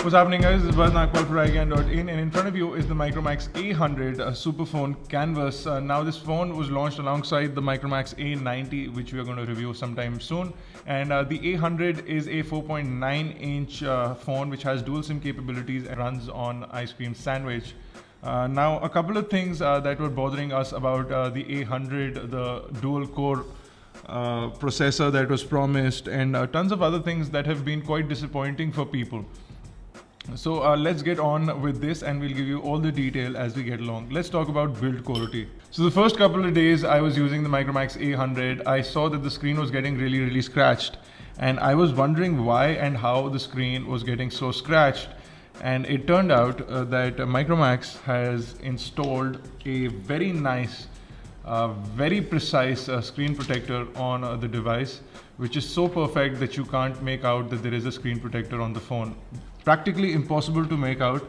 What's happening, guys? This is Buzz Nagpal for iGyaan.in, and in front of you is the Micromax A100 Superfone canvas. Now this phone was launched alongside the Micromax A90, which we are going to review sometime soon. And the A100 is a 4.9-inch phone which has dual SIM capabilities and runs on ice cream sandwich. Now a couple of things that were bothering us about the A100, the dual core processor that was promised, and tons of other things that have been quite disappointing for people. So let's get on with this and we'll give you all the detail as we get along. Let's talk about build quality. So the first couple of days I was using the Micromax A100, I saw that the screen was getting really scratched, and I was wondering why and how the screen was getting so scratched. And it turned out that Micromax has installed a very nice, very precise screen protector on the device, which is so perfect that you can't make out that there is a screen protector on the phone. Practically impossible to make out.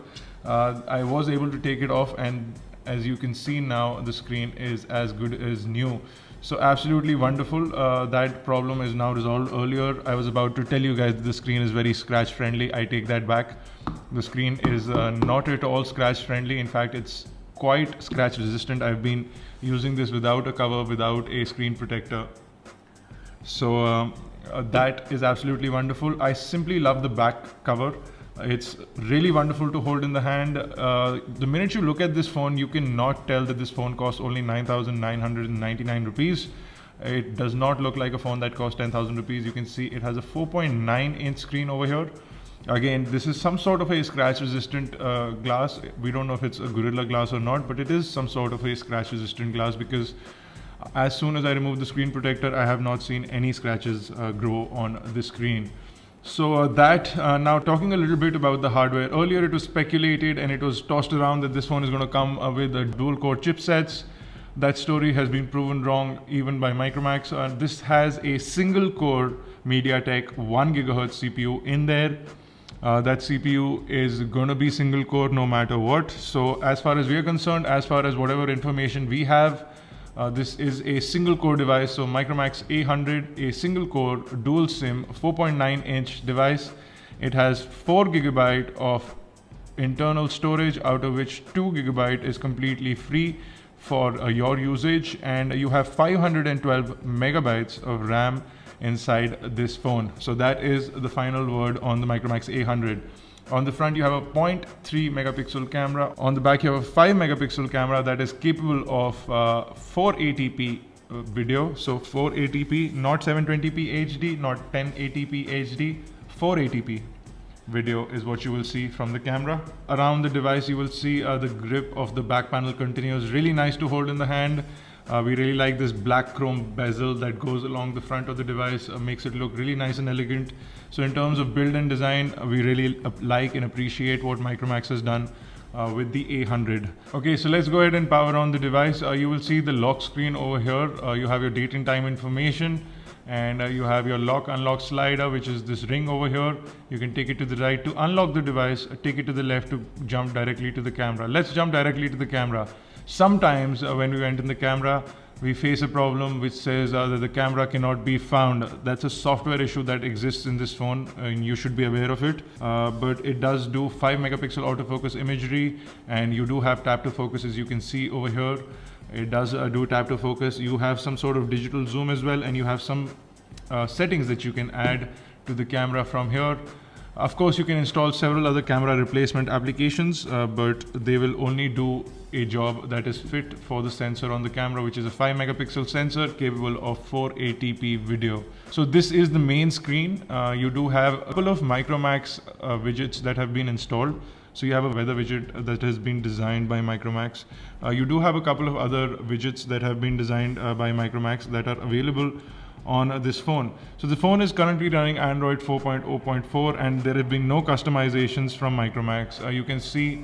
I was able to take it off, and as you can see now, the screen is as good as new. So absolutely wonderful. That problem is now resolved. Earlier I was about to tell you guys that the screen is very scratch friendly. I take that back. The screen is not at all scratch friendly. In fact, it's quite scratch resistant. I've been using this without a cover, without a screen protector. So that is absolutely wonderful. I simply love the back cover. It's really wonderful to hold in the hand. The minute you look at this phone, you cannot tell that this phone costs only 9,999 rupees. It does not look like a phone that costs 10,000 rupees. You can see it has a 4.9-inch screen over here. Again, this is some sort of a scratch resistant glass. We don't know if it's a Gorilla Glass or not, but it is some sort of a scratch resistant glass, because as soon as I remove the screen protector, I have not seen any scratches grow on the screen. So now talking a little bit about the hardware. Earlier it was speculated and it was tossed around that this phone is going to come with dual core chipsets. That story has been proven wrong even by Micromax. This has a single core MediaTek 1 GHz CPU in there. That CPU is going to be single core no matter what. So as far as we are concerned, as far as whatever information we have, this is a single core device. So Micromax A100, a single core dual SIM 4.9-inch device. It has 4 GB of internal storage, out of which 2 GB is completely free for your usage, and you have 512 megabytes of RAM inside this phone. So that is the final word on the Micromax A100. On the front you have a 0.3 megapixel camera. On the back you have a 5 megapixel camera that is capable of 480p video. So 480p, not 720p HD, not 1080p HD, 480p video is what you will see from the camera. Around the device you will see the grip of the back panel continues. Really nice to hold in the hand. We really like this black chrome bezel that goes along the front of the device, makes it look really nice and elegant. So in terms of build and design, we really like and appreciate what Micromax has done with the A100. Okay, so let's go ahead and power on the device. You will see the lock screen over here. You have your date and time information, and you have your lock unlock slider, which is this ring over here. You can take it to the right to unlock the device, take it to the left to jump directly to the camera. Let's jump directly to the camera. Sometimes when we enter the camera, we face a problem which says that the camera cannot be found. That's a software issue that exists in this phone, and you should be aware of it. But it does do 5 megapixel autofocus imagery, and you do have tap to focus, as you can see over here. It does do tap to focus. You have some sort of digital zoom as well, and you have some settings that you can add to the camera from here. Of course, you can install several other camera replacement applications, but they will only do a job that is fit for the sensor on the camera, which is a 5 megapixel sensor capable of 480p video. So this is the main screen. You do have a couple of Micromax widgets that have been installed. So you have a weather widget that has been designed by Micromax. You do have a couple of other widgets that have been designed by Micromax that are available on this phone. So the phone is currently running Android 4.0.4, and there have been no customizations from Micromax. You can see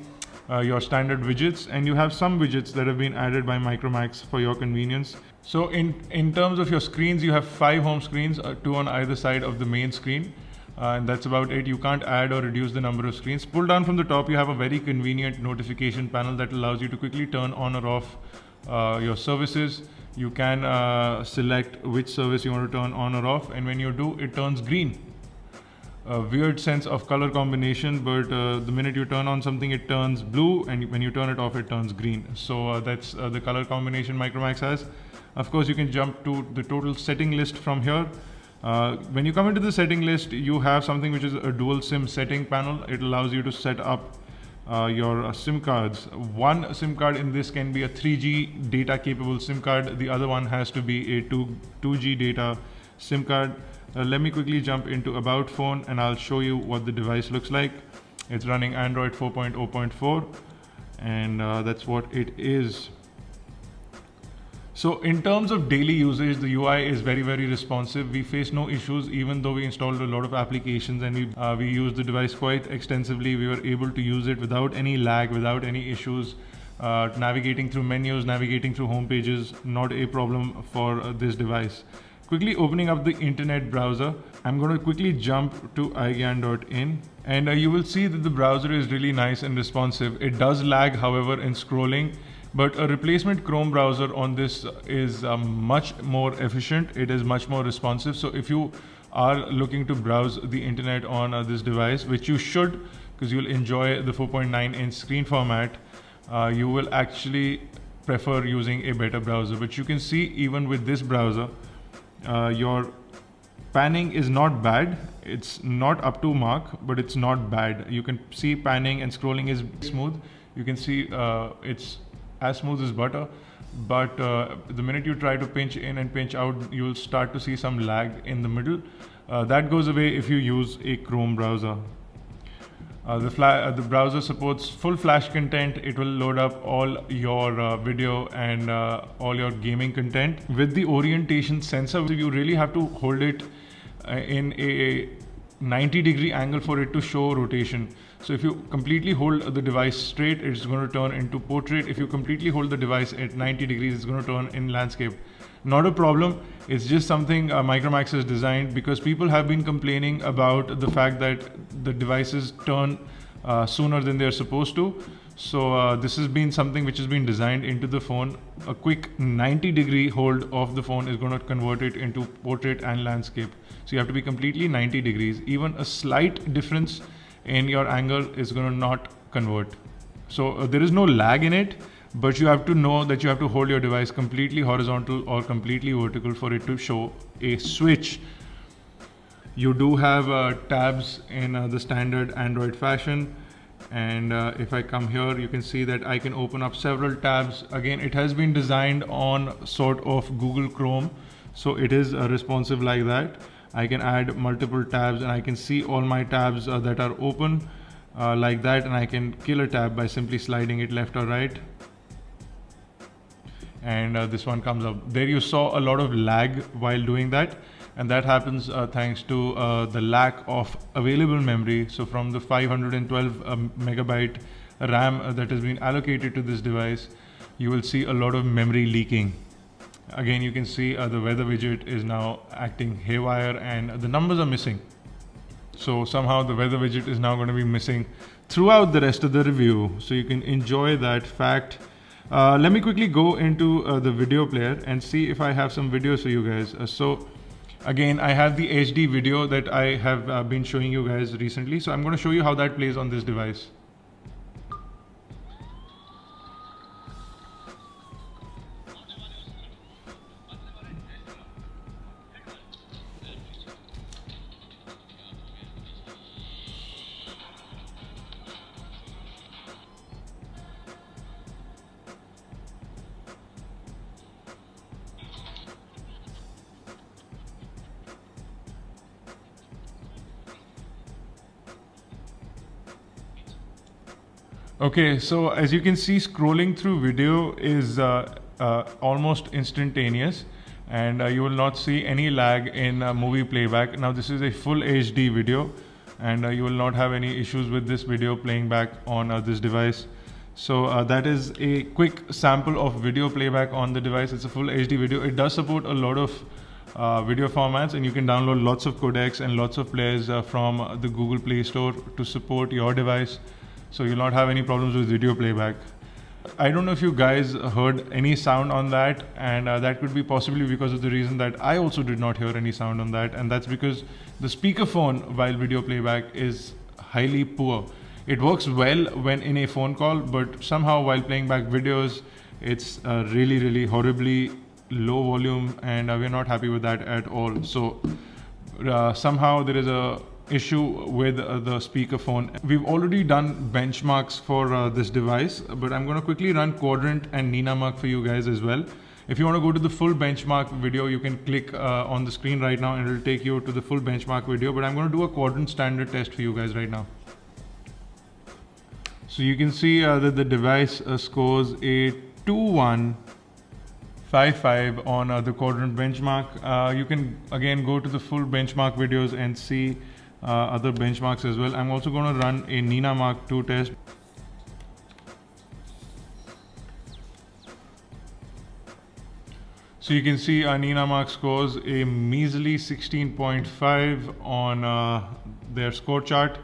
your standard widgets, and you have some widgets that have been added by Micromax for your convenience. So in terms of your screens, you have 5 home screens, 2 on either side of the main screen. And that's about it. You can't add or reduce the number of screens. Pull down from the top, you have a very convenient notification panel that allows you to quickly turn on or off your services. You can select which service you want to turn on or off, and when you do, it turns green. weird sense of color combination, but the minute you turn on something it turns blue, and when you turn it off it turns green. So that's the color combination Micromax has. Of course, you can jump to the total setting list from here. When you come into the setting list, you have something which is a dual SIM setting panel. It allows you to set up your SIM cards. One SIM card in this can be a 3G data capable SIM card. The other one has to be a 2G data SIM card. Let me quickly jump into About Phone and I'll show you what the device looks like. It's running Android 4.0.4 and that's what it is. So in terms of daily usage, the UI is very responsive. We face no issues even though we installed a lot of applications and we used the device quite extensively. We were able to use it without any lag, without any issues. Navigating through menus, navigating through home pages, not a problem for this device. Quickly opening up the internet browser, I'm going to quickly jump to iGyaan.in and you will see that the browser is really nice and responsive. It does lag, however, in scrolling. But a replacement Chrome browser on this is much more efficient. It is much more responsive. So if you are looking to browse the internet on this device, which you should, because you'll enjoy the 4.9-inch screen format, you will actually prefer using a better browser. But you can see even with this browser, your panning is not bad. It's not up to mark, but it's not bad. You can see panning and scrolling is smooth. You can see it's as smooth as butter, but the minute you try to pinch in and pinch out, you'll start to see some lag in the middle. That goes away if you use a Chrome browser. The browser supports full flash content. It will load up all your video and all your gaming content. With the orientation sensor, you really have to hold it in a 90-degree angle for it to show rotation. So if you completely hold the device straight, it's going to turn into portrait. If you completely hold the device at 90 degrees, it's going to turn in landscape. Not a problem. It's just something Micromax has designed because people have been complaining about the fact that the devices turn sooner than they're supposed to. So this has been something which has been designed into the phone. A quick 90-degree hold of the phone is going to convert it into portrait and landscape. So you have to be completely 90 degrees. Even a slight difference in your angle is going to not convert. So there is no lag in it, but you have to know that you have to hold your device completely horizontal or completely vertical for it to show a switch. You do have tabs in the standard Android fashion. And if I come here, you can see that I can open up several tabs. Again, it has been designed on sort of Google Chrome, so it is responsive like that. I can add multiple tabs and I can see all my tabs that are open like that, and I can kill a tab by simply sliding it left or right. And this one comes up. There you saw a lot of lag while doing that, and that happens thanks to the lack of available memory. So from the 512 megabyte RAM that has been allocated to this device, you will see a lot of memory leaking. Again, you can see the weather widget is now acting haywire and the numbers are missing. So somehow the weather widget is now going to be missing throughout the rest of the review. So you can enjoy that fact. Let me quickly go into the video player and see if I have some videos for you guys. So again, I have the HD video that I have been showing you guys recently. So I'm going to show you how that plays on this device. Okay, so as you can see, scrolling through video is almost instantaneous, and you will not see any lag in movie playback. Now this is a full HD video, and you will not have any issues with this video playing back on this device. So that is a quick sample of video playback on the device. It's a full HD video. It does support a lot of video formats, and you can download lots of codecs and lots of players from the Google Play Store to support your device. So you'll not have any problems with video playback. I don't know if you guys heard any sound on that, and that could be possibly because of the reason that I also did not hear any sound on that, and that's because the speakerphone while video playback is highly poor. It works well when in a phone call, but somehow while playing back videos, it's really horribly low volume, and we're not happy with that at all. So somehow there is a issue with the speakerphone. We've already done benchmarks for this device, but I'm going to quickly run Quadrant and Ninamark for you guys as well. If you want to go to the full benchmark video, you can click on the screen right now and it'll take you to the full benchmark video, but I'm going to do a Quadrant standard test for you guys right now. So you can see that the device scores a 2155 on the Quadrant benchmark. You can again go to the full benchmark videos and see other benchmarks as well. I'm also going to run a Ninamark 2 test. So you can see Ninamark scores a measly 16.5 on their score chart.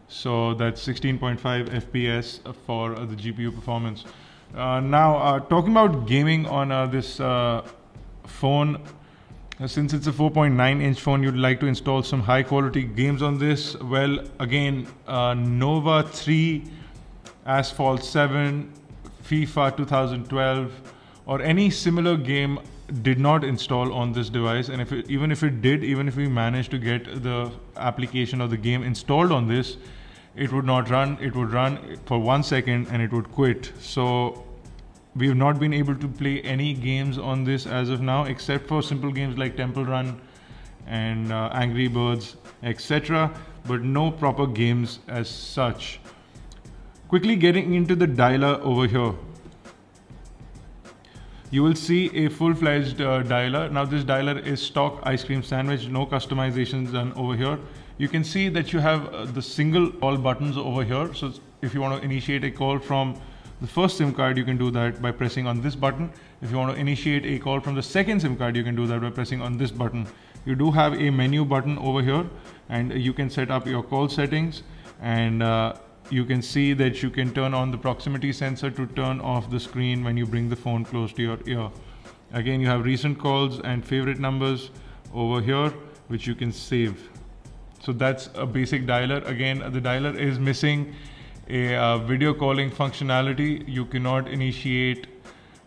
So that's 16.5 FPS for the GPU performance. Now talking about gaming on this phone, since it's a 4.9-inch phone, you'd like to install some high quality games on this. Well, again, Nova 3, Asphalt 7, FIFA 2012 or any similar game did not install on this device, and even if we managed to get the application or the game installed on this, it would not run. It would run for 1 second and it would quit. So we have not been able to play any games on this as of now, except for simple games like Temple Run and Angry Birds, etc., but no proper games as such. Quickly getting into the dialer over here, you will see a full-fledged dialer. Now this dialer is stock ice cream sandwich, no customizations done over here. You can see that you have the single call buttons over here. So if you want to initiate a call from the first SIM card, you can do that by pressing on this button. If you want to initiate a call from the second SIM card, you can do that by pressing on this button. You do have a menu button over here, and you can set up your call settings, and you can see that you can turn on the proximity sensor to turn off the screen when you bring the phone close to your ear. Again, you have recent calls and favorite numbers over here, which you can save. So that's a basic dialer. Again, the dialer is missing a video calling functionality. You cannot initiate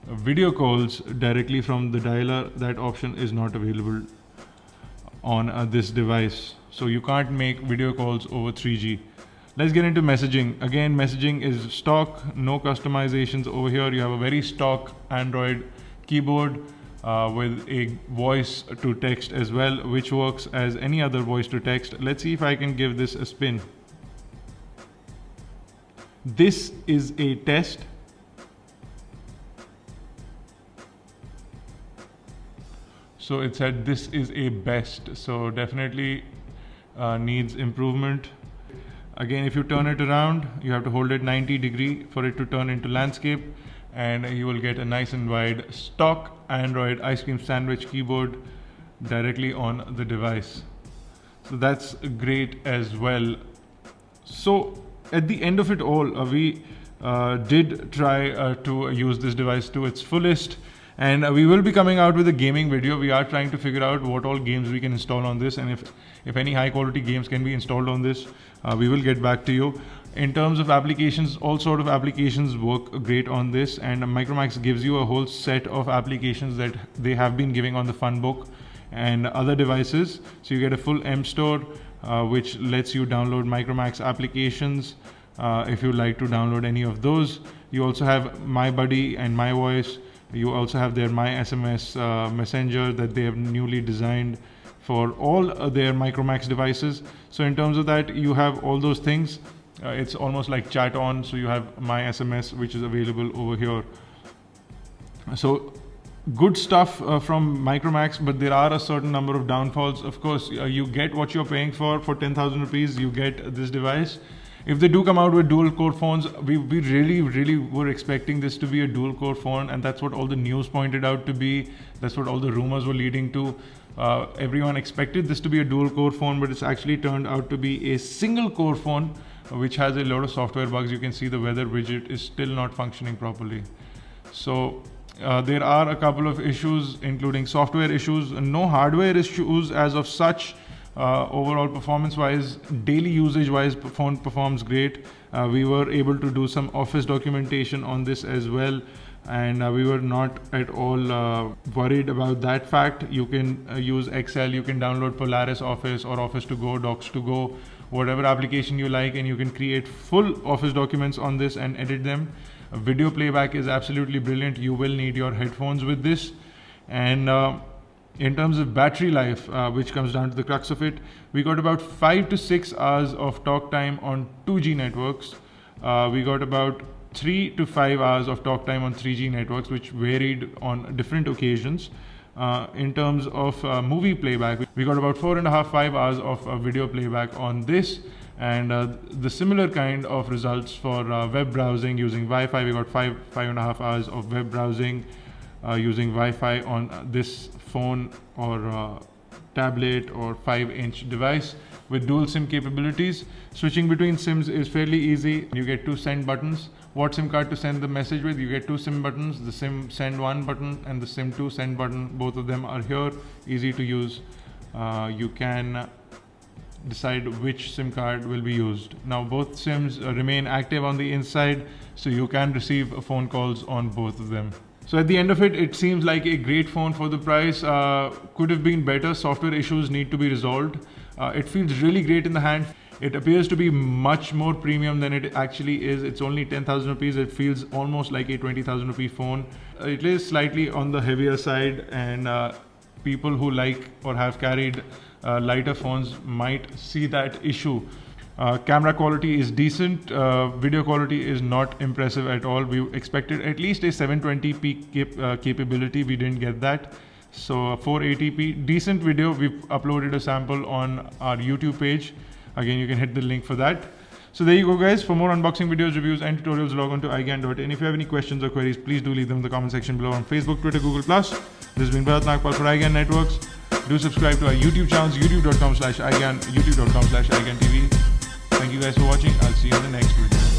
video calls directly from the dialer. That option is not available on this device. So you can't make video calls over 3G. Let's get into messaging. Again, messaging is stock, no customizations over here. You have a very stock Android keyboard with a voice to text as well, which works as any other voice to text. Let's see if I can give this a spin. This is a test. So it said this is a best, so definitely needs improvement. Again, if you turn it around, you have to hold it 90 degrees for it to turn into landscape, and you will get a nice and wide stock Android ice cream sandwich keyboard directly on the device. So that's great as well. So at the end of it all, we did try to use this device to its fullest, and we will be coming out with a gaming video. We are trying to figure out what all games we can install on this, and if any high quality games can be installed on this, we will get back to you. In terms of applications, all sort of applications work great on this, and Micromax gives you a whole set of applications that they have been giving on the Funbook and other devices. So you get a full M store, which lets you download Micromax applications if you like to download any of those. You also have My Buddy and My Voice. You also have their My SMS messenger that they have newly designed for all their Micromax devices. So in terms of that, you have all those things. It's almost like chat on. So you have My SMS, which is available over here. So good stuff from Micromax, but there are a certain number of downfalls. Of course, you get what you're paying for 10,000 rupees. You get this device. If they do come out with dual core phones, we really were expecting this to be a dual core phone, and that's what all the news pointed out to be. That's what all the rumors were leading to. Everyone expected this to be a dual core phone, but it's actually turned out to be a single core phone which has a lot of software bugs. You can see the weather widget is still not functioning properly. So there are a couple of issues, including software issues, no hardware issues as of such. Overall performance wise, daily usage wise, phone performs great. We were able to do some office documentation on this as well, and we were not at all worried about that fact. You can use Excel, you can download Polaris Office or Office to Go, Docs to Go, whatever application you like, and you can create full office documents on this and edit them. Video playback is absolutely brilliant. You will need your headphones with this. And in terms of battery life, which comes down to the crux of it, we got about 5 to 6 hours of talk time on 2G networks. We got about 3 to 5 hours of talk time on 3G networks, which varied on different occasions. In terms of movie playback, we got about 4.5–5 hours of video playback on this, and the similar kind of results for web browsing using Wi-Fi. We got 5.5 hours of web browsing using Wi-Fi on this phone or tablet or 5-inch device with dual SIM capabilities. Switching between SIMs is fairly easy. You get 2 send buttons. What SIM card to send the message with? You get 2 SIM buttons, the SIM send 1 button and the SIM 2 send button. Both of them are here, easy to use. You can decide which SIM card will be used. Now both SIMs remain active on the inside, so you can receive phone calls on both of them. So at the end of it, it seems like a great phone for the price. Could have been better. Software issues need to be resolved. It feels really great in the hand. It appears to be much more premium than it actually is. It's only 10,000 rupees. It feels almost like a 20,000 rupee phone. It is slightly on the heavier side, and people who like or have carried lighter phones might see that issue. Camera quality is decent. Video quality is not impressive at all. We expected at least a 720p capability. We didn't get that. So 480p, decent video. We've uploaded a sample on our YouTube page. Again, you can hit the link for that. So there you go, guys. For more unboxing videos, reviews and tutorials, log on to iGyaan.in. If you have any questions or queries, please do leave them in the comment section below on Facebook, Twitter, Google+. This has been Bharat Nagpal for iGyaan Networks. Do subscribe to our YouTube channels, youtube.com/iGyaan, youtube.com/iGyaanTV. Thank you guys for watching. I'll see you in the next video.